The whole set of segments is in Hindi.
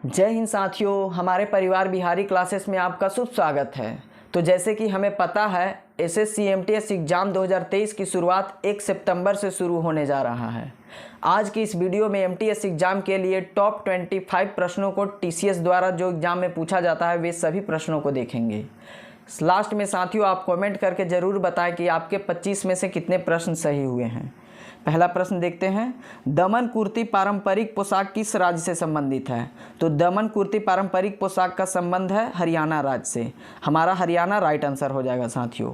जय हिंद साथियों, हमारे परिवार बिहारी क्लासेस में आपका शुभ स्वागत है। तो जैसे कि हमें पता है एसएससी एमटीएस एग्ज़ाम 2023 की शुरुआत 1 सितंबर से शुरू होने जा रहा है। आज की इस वीडियो में एमटीएस एग्ज़ाम के लिए टॉप 25 प्रश्नों को टीसीएस द्वारा जो एग्ज़ाम में पूछा जाता है वे सभी प्रश्नों को देखेंगे। लास्ट में साथियों आप कमेंट करके ज़रूर बताएं कि आपके 25 में से कितने प्रश्न सही हुए हैं। पहला प्रश्न देखते हैं, दमन कुर्ती पारंपरिक पोशाक किस राज्य से संबंधित है? तो दमन कुर्ती पारंपरिक पोशाक का संबंध है हरियाणा राज्य से। हमारा हरियाणा राइट आंसर हो जाएगा साथियों।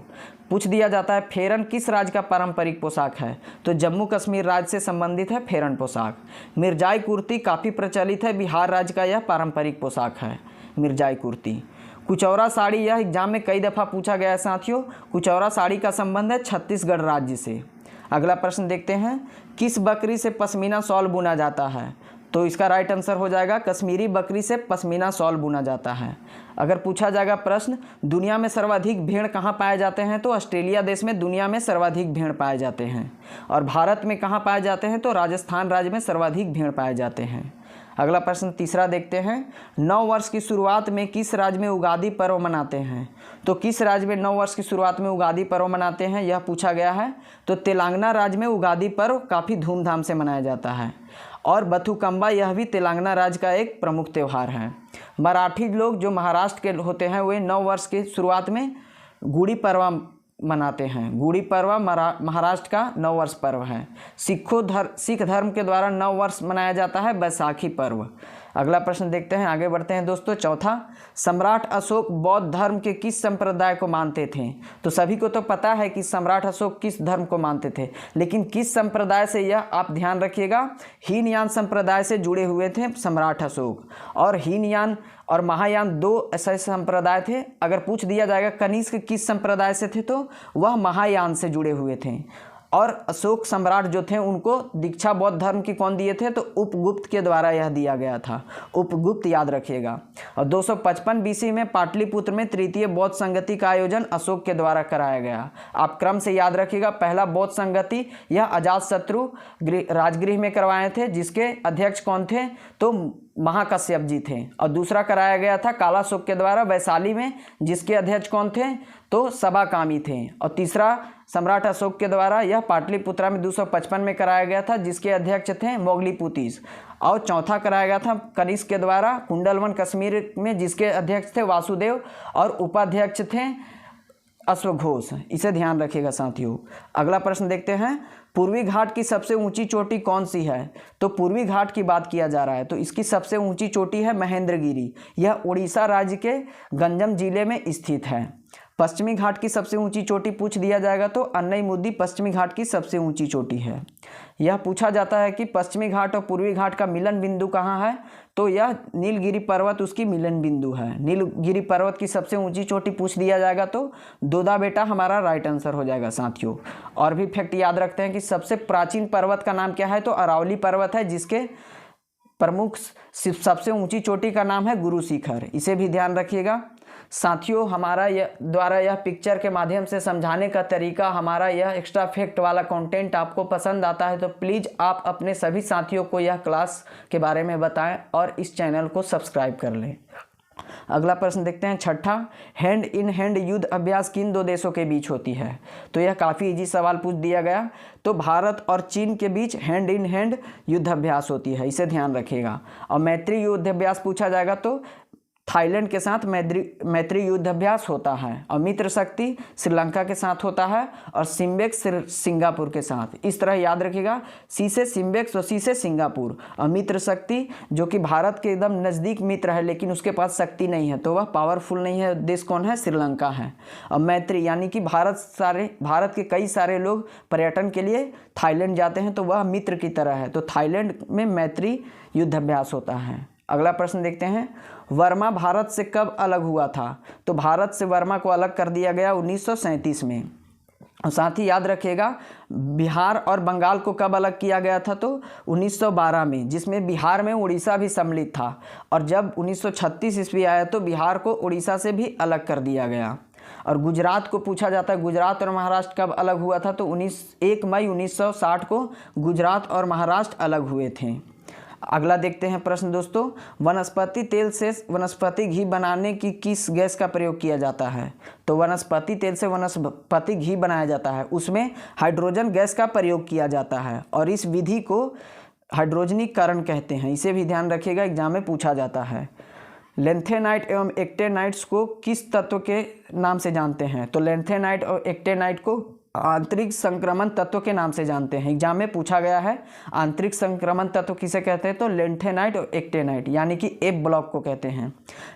पूछ दिया जाता है फेरन किस राज्य का पारंपरिक पोशाक है? तो जम्मू कश्मीर राज्य से संबंधित है फेरन पोशाक। मिर्जाई कुर्ती काफ़ी प्रचलित है, बिहार राज्य का यह पारंपरिक पोशाक है मिर्जाई कुर्ती। कुचौरा साड़ी यह एग्जाम में कई दफ़ा पूछा गया है साथियों। कुचौरा साड़ी का संबंध है छत्तीसगढ़ राज्य से। अगला प्रश्न देखते हैं, किस बकरी से पश्मीना शॉल बुना जाता है? तो इसका राइट आंसर हो जाएगा कश्मीरी बकरी से पश्मीना शॉल बुना जाता है। अगर पूछा जाएगा प्रश्न दुनिया में सर्वाधिक भेड़ कहाँ पाए जाते हैं? तो ऑस्ट्रेलिया देश में दुनिया में सर्वाधिक भेड़ पाए जाते हैं। और भारत में कहाँ पाए जाते हैं? तो राजस्थान राज्य में सर्वाधिक भेड़ पाए जाते हैं। अगला प्रश्न तीसरा देखते हैं, नव वर्ष की शुरुआत में किस राज्य में उगादी पर्व मनाते हैं? तो किस राज्य में नव वर्ष की शुरुआत में उगादी पर्व मनाते हैं यह पूछा गया है। तो तेलंगाना राज्य में उगादी पर्व काफ़ी धूमधाम से मनाया जाता है। और बथुकम्बा यह भी तेलंगाना राज्य का एक प्रमुख त्यौहार है। मराठी लोग जो महाराष्ट्र के होते हैं वे नव वर्ष की शुरुआत में गुड़ी पड़वा मनाते हैं। गुड़ी पड़वा महाराष्ट्र का नव वर्ष पर्व है। सिख धर्म के द्वारा नव वर्ष मनाया जाता है बैसाखी पर्व। अगला प्रश्न देखते हैं, आगे बढ़ते हैं दोस्तों। चौथा, सम्राट अशोक बौद्ध धर्म के किस संप्रदाय को मानते थे? तो सभी को तो पता है कि सम्राट अशोक किस धर्म को मानते थे, लेकिन किस संप्रदाय से यह आप ध्यान रखिएगा। हीनयान संप्रदाय से जुड़े हुए थे सम्राट अशोक। और हीनयान और महायान दो ऐसे संप्रदाय थे। अगर पूछ दिया जाएगा कनिष्क किस संप्रदाय से थे तो वह महायान से जुड़े हुए थे। और अशोक सम्राट जो थे उनको दीक्षा बौद्ध धर्म की कौन दिए थे? तो उपगुप्त के द्वारा यह दिया गया था। उपगुप्त याद रखिएगा। और 255 बीसी में पाटलिपुत्र में तृतीय बौद्ध संगति का आयोजन अशोक के द्वारा कराया गया। आप क्रम से याद रखिएगा। पहला बौद्ध संगति यह अजातशत्रु राजगृह में करवाए थे, जिसके अध्यक्ष कौन थे? तो महाकश्यप जी थे। और दूसरा कराया गया था कालाशोक के द्वारा वैशाली में, जिसके अध्यक्ष कौन थे? तो सबाकामी थे। और तीसरा सम्राट अशोक के द्वारा यह पाटलिपुत्रा में 255 में कराया गया था, जिसके अध्यक्ष थे मोगलीपुतीस। और चौथा कराया गया था कनिष्क के द्वारा कुंडलवन कश्मीर में, जिसके अध्यक्ष थे वासुदेव और उपाध्यक्ष थे अश्वघोष। इसे ध्यान रखिएगा साथियों। अगला प्रश्न देखते हैं, पूर्वी घाट की सबसे ऊंची चोटी कौन सी है? तो पूर्वी घाट की बात किया जा रहा है, तो इसकी सबसे ऊंची चोटी है महेंद्रगिरी। यह उड़ीसा राज्य के गंजम जिले में स्थित है। पश्चिमी घाट की सबसे ऊंची चोटी पूछ दिया जाएगा तो अन्नईमुद्दी पश्चिमी घाट की सबसे ऊंची चोटी है। यह पूछा जाता है कि पश्चिमी घाट और पूर्वी घाट का मिलन बिंदु कहाँ है? तो यह नीलगिरी पर्वत उसकी मिलन बिंदु है। नीलगिरी पर्वत की सबसे ऊंची चोटी पूछ दिया जाएगा तो दोदा बेटा हमारा राइट आंसर हो जाएगा साथियों। और भी फैक्ट याद रखते हैं कि सबसे प्राचीन पर्वत का नाम क्या है? तो अरावली पर्वत है, जिसके प्रमुख सबसे ऊंची चोटी का नाम है गुरु शिखर। इसे भी ध्यान रखिएगा साथियों। हमारा यह पिक्चर के माध्यम से समझाने का तरीका, हमारा यह एक्स्ट्रा फैक्ट वाला कंटेंट आपको पसंद आता है तो प्लीज़ आप अपने सभी साथियों को यह क्लास के बारे में बताएं और इस चैनल को सब्सक्राइब कर लें। अगला प्रश्न देखते हैं, छठा, हैंड इन हैंड युद्ध अभ्यास किन दो देशों के बीच होती है? तो यह काफ़ी इजी सवाल पूछ दिया गया। तो भारत और चीन के बीच हैंड इन हैंड युद्ध अभ्यास होती है, इसे ध्यान रखिएगा। और मैत्री युद्ध अभ्यास पूछा जाएगा तो थाईलैंड के साथ मैत्री युद्ध अभ्यास होता है। और मित्र शक्ति श्रीलंका के साथ होता है और सिम्बेक्स सिंगापुर के साथ। इस तरह याद रखिएगा, सी से सिम्बेक्स और सी से सिंगापुर। और मित्र शक्ति जो कि भारत के एकदम नज़दीक मित्र है लेकिन उसके पास शक्ति नहीं है, तो वह पावरफुल नहीं है। देश कौन है? श्रीलंका है। और मैत्री यानी कि भारत के कई सारे लोग पर्यटन के लिए थाईलैंड जाते हैं, तो वह मित्र की तरह है। तो थाईलैंड में मैत्री युद्ध अभ्यास होता है। अगला प्रश्न देखते हैं, वर्मा भारत से कब अलग हुआ था? तो भारत से वर्मा को अलग कर दिया गया 1937 में। और साथ ही याद रखिएगा बिहार और बंगाल को कब अलग किया गया था? तो 1912 में, जिसमें बिहार में उड़ीसा भी सम्मिलित था। और जब 1936 ईस्वी आया तो बिहार को उड़ीसा से भी अलग कर दिया गया। और गुजरात को पूछा जाता है गुजरात और महाराष्ट्र कब अलग हुआ था? तो 1 मई 1960 को गुजरात और महाराष्ट्र अलग हुए थे। अगला देखते हैं प्रश्न दोस्तों, वनस्पति तेल से वनस्पति घी बनाने की किस गैस का प्रयोग किया जाता है? तो वनस्पति तेल से वनस्पति घी बनाया जाता है, उसमें हाइड्रोजन गैस का प्रयोग किया जाता है और इस विधि को हाइड्रोजनीकरण कहते हैं। इसे भी ध्यान रखिएगा, एग्जाम में पूछा जाता है। लेंथेनाइट एवं एक्टेनाइट्स को किस तत्व के नाम से जानते हैं? तो लेंथेनाइट और एक्टेनाइट को आंतरिक संक्रमण तत्व के नाम से जानते हैं। एग्जाम में पूछा गया है आंतरिक संक्रमण तत्व किसे कहते हैं? तो लेंथेनाइट और एक्टेनाइट यानी कि एफ ब्लॉक को कहते हैं।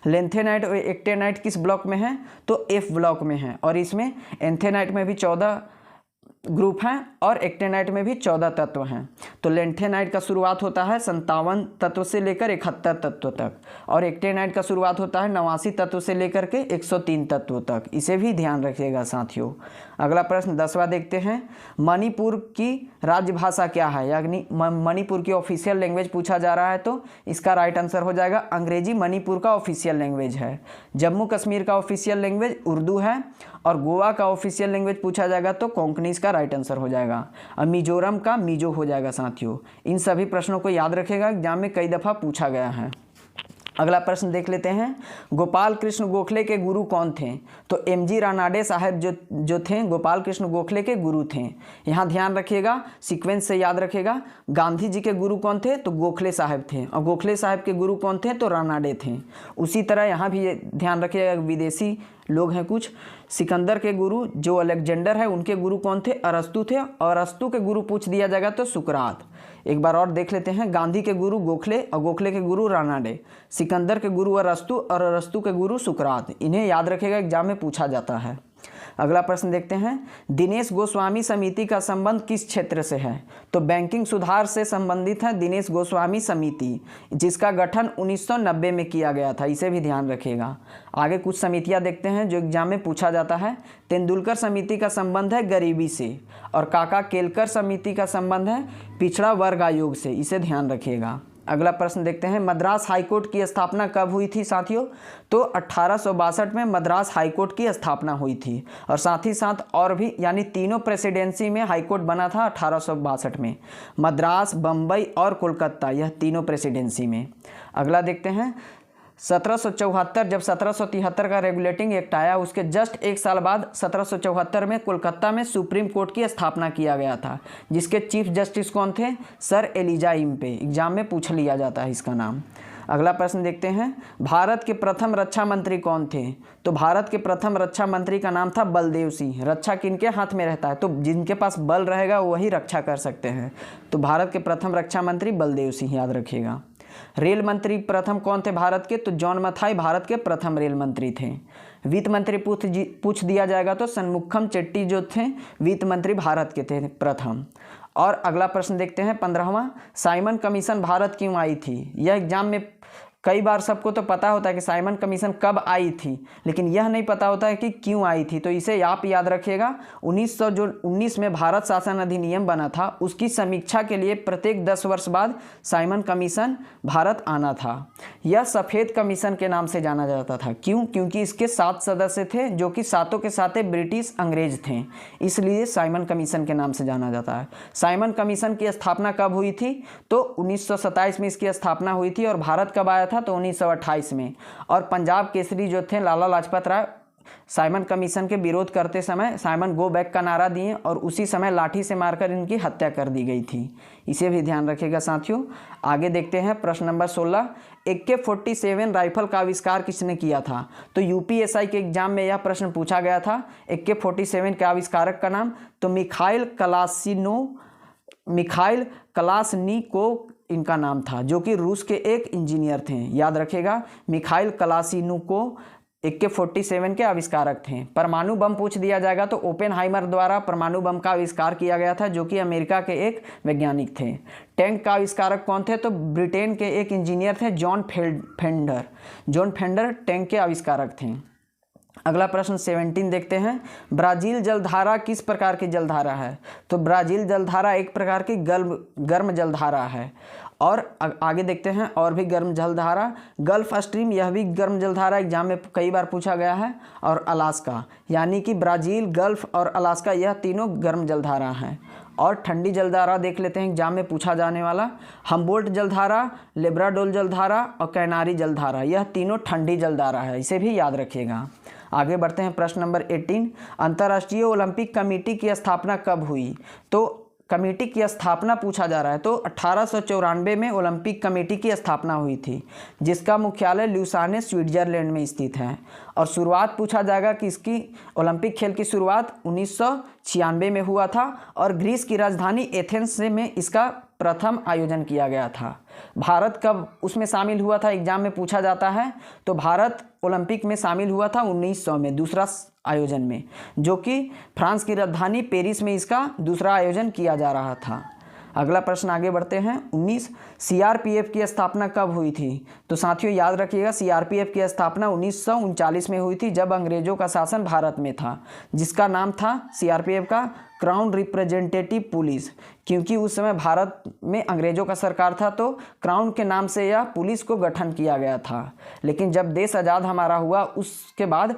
लेंथेनाइट और एक्टेनाइट किस ब्लॉक में है? तो एफ ब्लॉक में है और इसमें एंथेनाइट में भी 14 ग्रुप हैं और एक्टेनाइट में भी 14 तत्व हैं। तो लेंथेनाइट का शुरुआत होता है 57 तत्व से लेकर 71 तत्व तक और एक्टेनाइट का शुरुआत होता है 89 तत्व से लेकर के 103 तत्व तक। इसे भी ध्यान रखिएगा साथियों। अगला प्रश्न 10वां देखते हैं, मणिपुर की राजभाषा क्या है? यानी मणिपुर की ऑफिशियल लैंग्वेज पूछा जा रहा है, तो इसका राइट आंसर हो जाएगा अंग्रेजी मणिपुर का ऑफिशियल लैंग्वेज है। जम्मू कश्मीर का ऑफिशियल लैंग्वेज उर्दू है और गोवा का ऑफिशियल लैंग्वेज पूछा जाएगा तो कोंकणी इसका राइट आंसर हो जाएगा और मिजोरम का मिजो हो जाएगा साथियों। इन सभी प्रश्नों को याद रखेगा, एग्जाम में कई दफ़ा पूछा गया है। अगला प्रश्न देख लेते हैं, गोपाल कृष्ण गोखले के गुरु कौन थे? तो एमजी रानाडे साहब जो थे गोपाल कृष्ण गोखले के गुरु थे। यहाँ ध्यान रखिएगा, सीक्वेंस से याद रखिएगा। गांधी जी के गुरु कौन थे? तो गोखले साहब थे और गोखले साहब के गुरु कौन थे? तो रानाडे थे। उसी तरह यहाँ भी ध्यान रखिएगा, विदेशी लोग हैं कुछ। सिकंदर के गुरु जो अलेक्जेंडर है उनके गुरु कौन थे? अरस्तु थे और अरस्तु के गुरु पूछ दिया जाएगा तो सुकरात। एक बार और देख लेते हैं, गांधी के गुरु गोखले और गोखले के गुरु रानाडे, सिकंदर के गुरु अरस्तु और अरस्तु के गुरु सुकरात। इन्हें याद रखेगा, एग्जाम में पूछा जाता है। अगला प्रश्न देखते हैं, दिनेश गोस्वामी समिति का संबंध किस क्षेत्र से है? तो बैंकिंग सुधार से संबंधित है दिनेश गोस्वामी समिति, जिसका गठन 1990 में किया गया था। इसे भी ध्यान रखिएगा। आगे कुछ समितियां देखते हैं जो एग्जाम में पूछा जाता है। तेंदुलकर समिति का संबंध है गरीबी से और काका केलकर समिति का संबंध है पिछड़ा वर्ग आयोग से। इसे ध्यान रखिएगा। अगला प्रश्न देखते हैं, मद्रास हाईकोर्ट की स्थापना कब हुई थी साथियों? तो 1862 में मद्रास हाईकोर्ट की स्थापना हुई थी और साथ ही साथ और भी यानी तीनों प्रेसिडेंसी में हाईकोर्ट बना था 1862 में। मद्रास, बम्बई और कोलकाता, यह तीनों प्रेसिडेंसी में। अगला देखते हैं, 1774 जब 1773 का रेगुलेटिंग एक्ट आया, उसके जस्ट एक साल बाद 1774 में कोलकाता में सुप्रीम कोर्ट की स्थापना किया गया था, जिसके चीफ जस्टिस कौन थे? Sir Elijah Impey. एग्जाम में पूछ लिया जाता है इसका नाम। अगला प्रश्न देखते हैं, भारत के प्रथम रक्षा मंत्री कौन थे? तो भारत के प्रथम रक्षा मंत्री का नाम था बलदेव सिंह। रक्षा किनके हाथ में रहता है? तो जिनके पास बल रहेगा वही रक्षा कर सकते हैं। तो भारत के प्रथम रक्षा मंत्री बलदेव सिंह, याद रखिएगा। रेल मंत्री प्रथम कौन थे भारत के? तो जॉन मथाई भारत के प्रथम रेल मंत्री थे। वित्त मंत्री पूछ दिया जाएगा तो सन्मुखम चेट्टी जो थे वित्त मंत्री भारत के थे प्रथम। और अगला प्रश्न देखते हैं 15वां, साइमन कमीशन भारत क्यों आई थी? यह एग्जाम में कई बार सबको तो पता होता है कि साइमन कमीशन कब आई थी, लेकिन यह नहीं पता होता है कि क्यों आई थी। तो इसे आप याद रखिएगा। 1919 में भारत शासन अधिनियम बना था, उसकी समीक्षा के लिए प्रत्येक 10 वर्ष बाद साइमन कमीशन भारत आना था। यह सफ़ेद कमीशन के नाम से जाना जाता था। क्यों? क्योंकि इसके 7 सदस्य थे जो कि सातों के साथ ब्रिटिश अंग्रेज थे, इसलिए साइमन कमीशन के नाम से जाना जाता है। साइमन कमीशन की स्थापना कब हुई थी? तो 1927 में इसकी स्थापना हुई थी और भारत कब आया था? तो 1928 में। और पंजाब केसरी जो थे लाला लाजपत राय साइमन कमीशन के विरोध करते समय साइमन गो बैक का नारा दिए और उसी समय लाठी से मारकर इनकी हत्या कर दी गई थी। इसे भी ध्यान रखिएगा साथियों। आगे देखते हैं प्रश्न नंबर 16, AK-47 राइफल का आविष्कार किसने किया था? तो यूपीएसआई के एग्जाम में यह प्रश्न पूछा गया था। AK-47 के आविष्कारक का नाम तो मिखाइल कलाशनिकोव इनका नाम था, जो कि रूस के एक इंजीनियर थे। याद रखिएगा, मिखाइल कलाशनिकोव AK-47 के आविष्कारक थे। परमाणु बम पूछ दिया जाएगा तो ओपेनहाइमर द्वारा परमाणु बम का आविष्कार किया गया था, जो कि अमेरिका के एक वैज्ञानिक थे। टैंक का आविष्कारक कौन थे? तो ब्रिटेन के एक इंजीनियर थे John fender. John fender tank के आविष्कारक थे। अगला प्रश्न 17 देखते हैं, ब्राज़ील जलधारा किस प्रकार की जलधारा है? तो ब्राज़ील जलधारा एक प्रकार की गर्म जलधारा है। और आगे देखते हैं और भी गर्म जलधारा, गल्फ स्ट्रीम, यह भी गर्म जलधारा, एग्जाम में कई बार पूछा गया है। और अलास्का, यानी कि ब्राज़ील, गल्फ और अलास्का, यह तीनों गर्म जलधारा हैं। और ठंडी जलधारा देख लेते हैं एग्जाम में पूछा जाने वाला। हम्बोल्ट जलधारा, लेब्राडोर जलधारा और कैनारी जलधारा, यह तीनों ठंडी जलधारा है, इसे भी याद रखिएगा। आगे बढ़ते हैं प्रश्न नंबर 18। अंतर्राष्ट्रीय ओलंपिक कमेटी की स्थापना कब हुई? तो कमेटी की स्थापना पूछा जा रहा है, तो 1894 में ओलंपिक कमेटी की स्थापना हुई थी, जिसका मुख्यालय ल्यूसाने स्विट्जरलैंड में स्थित है। और शुरुआत पूछा जाएगा कि इसकी ओलंपिक खेल की शुरुआत 1996 में हुआ था और ग्रीस की राजधानी एथेंस में इसका प्रथम आयोजन किया गया था। भारत कब उसमें शामिल हुआ था, एग्जाम में पूछा जाता है। तो भारत ओलंपिक में शामिल हुआ था 1900 में, दूसरा आयोजन में, जो कि फ्रांस की राजधानी पेरिस में इसका दूसरा आयोजन किया जा रहा था। अगला प्रश्न आगे बढ़ते हैं। 19 सीआरपीएफ की स्थापना कब हुई थी? तो साथियों याद रखिएगा, सीआरपीएफ की स्थापना 1939 में हुई थी, जब अंग्रेजों का शासन भारत में था, जिसका नाम था सीआरपीएफ का क्राउन रिप्रेजेंटेटिव पुलिस। क्योंकि उस समय भारत में अंग्रेजों का सरकार था, तो क्राउन के नाम से यह पुलिस को गठन किया गया था। लेकिन जब देश आज़ाद हमारा हुआ, उसके बाद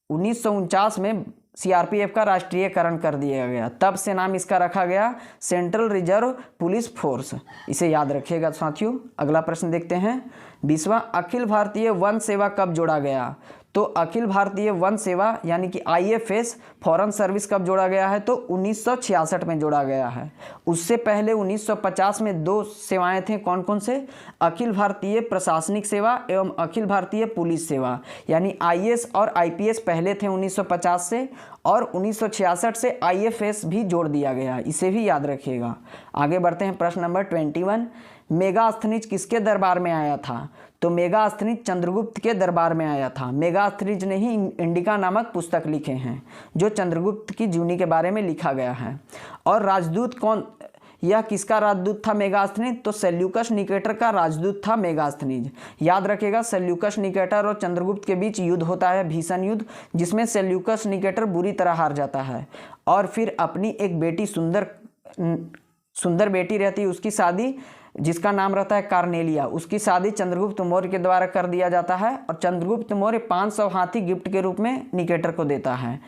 1949 में सीआरपीएफ का राष्ट्रीयकरण कर दिया गया, तब से नाम इसका रखा गया सेंट्रल रिजर्व पुलिस फोर्स। इसे याद रखिएगा साथियों। अगला प्रश्न देखते हैं। 20वां अखिल भारतीय वन सेवा कब जोड़ा गया? तो अखिल भारतीय वन सेवा यानी कि आईएफएस फॉरेन सर्विस कब जोड़ा गया है? तो 1966 में जोड़ा गया है। उससे पहले 1950 में दो सेवाएं थे, कौन कौन से? अखिल भारतीय प्रशासनिक सेवा एवं अखिल भारतीय पुलिस सेवा, यानी आईएएस और आईपीएस पहले थे 1950 से, और 1966 से आईएफएस भी जोड़ दिया गया, इसे भी याद रखिएगा। आगे बढ़ते हैं प्रश्न नंबर 21। मेगास्थनीज किसके दरबार में आया था? तो मेगास्थनीज चंद्रगुप्त के दरबार में आया था। मेगास्थनीज ने ही इंडिका नामक पुस्तक लिखे हैं, जो चंद्रगुप्त की जीवनी के बारे में लिखा गया है। और राजदूत कौन, यह किसका राजदूत था मेगास्थनीज? तो सेल्यूकस निकेटर का राजदूत था मेगास्थनीज। याद रखिएगा, सेल्यूकस निकेटर और चंद्रगुप्त के बीच युद्ध होता है, भीषण युद्ध, जिसमें सेल्यूकस निकेटर बुरी तरह हार जाता है और फिर अपनी एक बेटी सुंदर बेटी रहती है, उसकी शादी, जिसका नाम रहता है कार्नेलिया, उसकी शादी चंद्रगुप्त मौर्य के द्वारा कर दिया जाता है और चंद्रगुप्त मौर्य 500 हाथी गिफ्ट के रूप में निकेटर को देता है।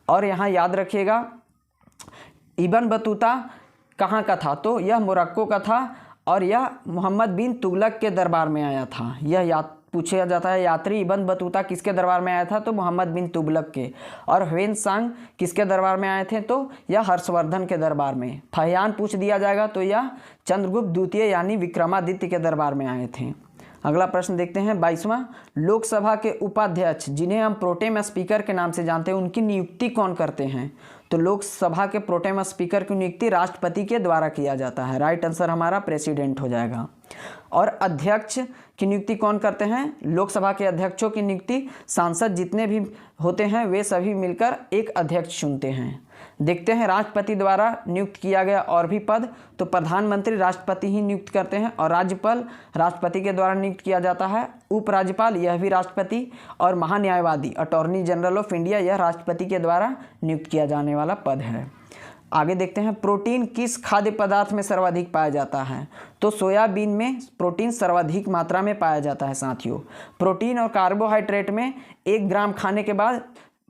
और यहाँ याद रखिएगा, इब्न बतूता कहाँ का था? तो यह मोरक्को का था और यह मोहम्मद बिन तुगलक के दरबार में आया था। यह याद पूछा जाता है, यात्री इब्न बतूता किसके दरबार में आया था? तो मोहम्मद बिन तुगलक के। और ह्वेन-सांग किसके दरबार में आए थे? तो यह हर्षवर्धन के दरबार में। फहियान पूछ दिया जाएगा, तो यह चंद्रगुप्त द्वितीय यानी विक्रमादित्य के दरबार में आए थे। अगला प्रश्न देखते हैं। 22वां लोकसभा के उपाध्यक्ष, जिन्हें हम प्रोटेम स्पीकर के नाम से जानते हैं, उनकी नियुक्ति कौन करते हैं? तो लोकसभा के प्रोटेम स्पीकर की नियुक्ति राष्ट्रपति के द्वारा किया जाता है। राइट आंसर हमारा प्रेसिडेंट हो जाएगा। और अध्यक्ष की नियुक्ति कौन करते हैं? लोकसभा के अध्यक्षों की नियुक्ति सांसद जितने भी होते हैं वे सभी मिलकर एक अध्यक्ष चुनते हैं। देखते हैं राष्ट्रपति द्वारा नियुक्त किया गया और भी पद, तो प्रधानमंत्री राष्ट्रपति ही नियुक्त करते हैं और राज्यपाल राष्ट्रपति के द्वारा नियुक्त किया जाता है। उपराज्यपाल यह भी राष्ट्रपति, और महान्यायवादी अटॉर्नी जनरल ऑफ इंडिया यह राष्ट्रपति के द्वारा नियुक्त किया जाने वाला पद है। आगे देखते हैं, प्रोटीन किस खाद्य पदार्थ में सर्वाधिक पाया जाता है? तो सोयाबीन में प्रोटीन सर्वाधिक मात्रा में पाया जाता है साथियों। प्रोटीन और कार्बोहाइड्रेट में 1 ग्राम खाने के बाद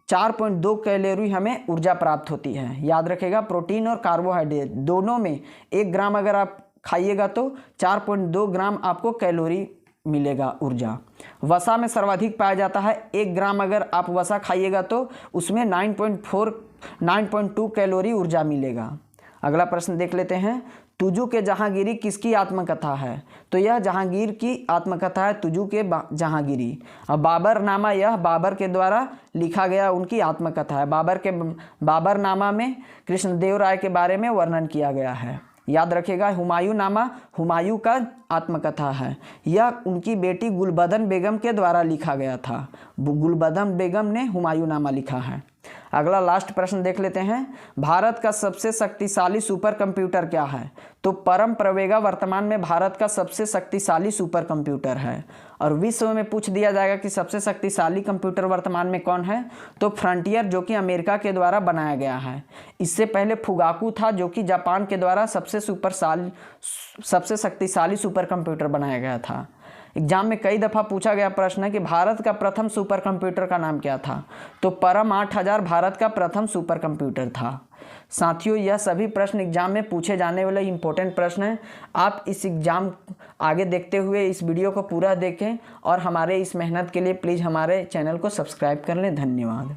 4.2 कैलोरी हमें ऊर्जा प्राप्त होती है। याद रखेगा, प्रोटीन और कार्बोहाइड्रेट दोनों में 1 ग्राम अगर आप खाइएगा तो 4.2 ग्राम आपको कैलोरी मिलेगा ऊर्जा। वसा में सर्वाधिक पाया जाता है। 1 ग्राम अगर आप वसा खाइएगा तो उसमें 9.2 कैलोरी ऊर्जा मिलेगा। अगला प्रश्न देख लेते हैं। तुजू के जहांगीरी किसकी आत्मकथा है? तो यह जहांगीर की आत्मकथा है, तुजू के जहांगीरी। अब बाबरनामा यह बाबर के द्वारा लिखा गया उनकी आत्मकथा है। बाबरनामा में कृष्णदेव राय के बारे में वर्णन किया गया है। याद रखिएगा, हुमायूं नामा हुमायूं का आत्मकथा है। यह उनकी बेटी गुलबदन बेगम के द्वारा लिखा गया था। गुलबदन बेगम ने हुमायूं नामा लिखा है। अगला लास्ट प्रश्न देख लेते हैं। भारत का सबसे शक्तिशाली सुपर कंप्यूटर क्या है? तो परम प्रवेगा वर्तमान में भारत का सबसे शक्तिशाली सुपर कंप्यूटर है। और विश्व में पूछ दिया जाएगा कि सबसे शक्तिशाली कंप्यूटर वर्तमान में कौन है? तो फ्रंटियर, जो कि अमेरिका के द्वारा बनाया गया है। इससे पहले फुगाकू था, जो कि जापान के द्वारा सबसे शक्तिशाली सुपर कंप्यूटर बनाया गया था। एग्जाम में कई दफ़ा पूछा गया प्रश्न है कि भारत का प्रथम सुपर कंप्यूटर का नाम क्या था? तो परम 8000 भारत का प्रथम सुपर कंप्यूटर था। साथियों, यह सभी प्रश्न एग्जाम में पूछे जाने वाले इंपॉर्टेंट प्रश्न हैं। आप इस एग्ज़ाम आगे देखते हुए इस वीडियो को पूरा देखें और हमारे इस मेहनत के लिए प्लीज़ हमारे चैनल को सब्सक्राइब कर लें। धन्यवाद।